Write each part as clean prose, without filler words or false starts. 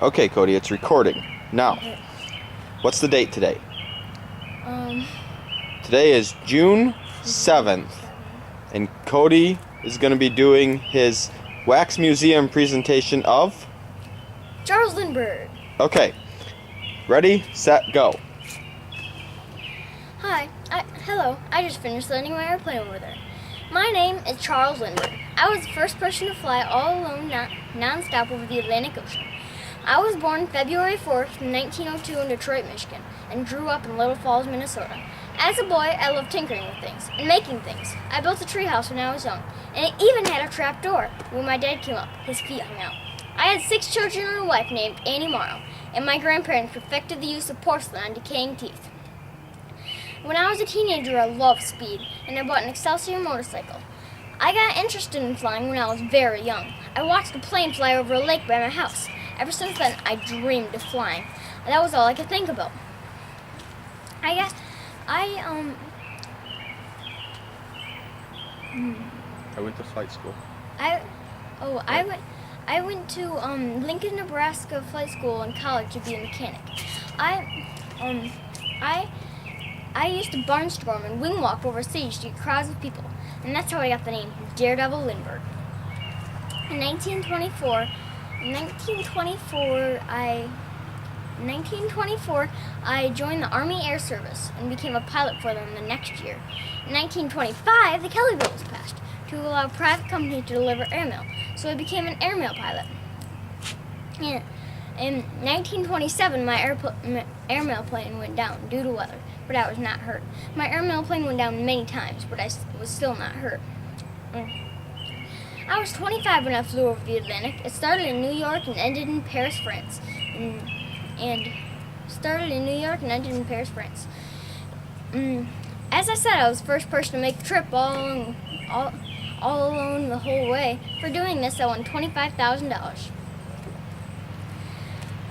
Okay, Cody, it's recording. Now, Okay. what's the date today? Um, Today is June 7th, and Cody is going to be doing his Wax Museum presentation of... Charles Lindbergh. Okay, ready, set, go. Hi. Hello. I just finished landing my airplane over there. My name is Charles Lindbergh. I was the first person to fly all alone, non-stop over the Atlantic Ocean. I was born February 4th, 1902 in Detroit, Michigan, and grew up in Little Falls, Minnesota. As a boy, I loved tinkering with things and making things. I built a treehouse when I was young, and it even had a trap door. When my dad came up, his feet hung out. I had 6 children and a wife named Annie Morrow, and my grandparents perfected the use of porcelain on decaying teeth. When I was a teenager, I loved speed, and I bought an Excelsior motorcycle. I got interested in flying when I was very young. I watched a plane fly over a lake by my house. Ever since then, I dreamed of flying. That was all I could think about. I went to flight school. I went to Lincoln, Nebraska flight school and college to be a mechanic. I used to barnstorm and wing walk overseas to get crowds of people, and that's how I got the name Daredevil Lindbergh. In 1924, I joined the Army Air Service and became a pilot for them the next year. In 1925, the Kelly Bill was passed to allow private companies to deliver airmail, so I became an airmail pilot. In 1927, my airmail plane went down due to weather, but I was not hurt. My airmail plane went down many times, but I was still not hurt. I was 25 when I flew over the Atlantic. It started in New York and ended in Paris, France. As I said, I was the first person to make the trip all alone the whole way. For doing this, I won $25,000.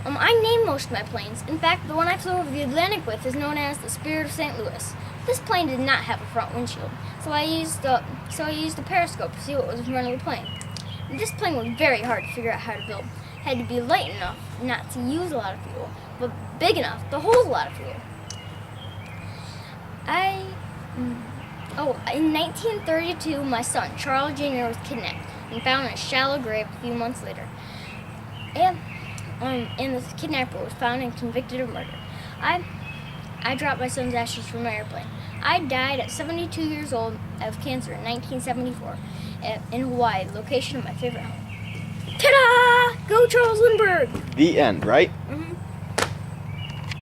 I named most of my planes. In fact, the one I flew over the Atlantic with is known as the Spirit of St. Louis. This plane did not have a front windshield, so I used a periscope to see what was in front of the plane. And this plane was very hard to figure out how to build. It had to be light enough not to use a lot of fuel, but big enough to hold a lot of fuel. In 1932, my son, Charles Jr., was kidnapped and found in a shallow grave a few months later. And the kidnapper was found and convicted of murder. I dropped my son's ashes from my airplane. I died at 72 years old of cancer in 1974 in Hawaii, the location of my favorite home. Ta-da! Go Charles Lindbergh! The end, right?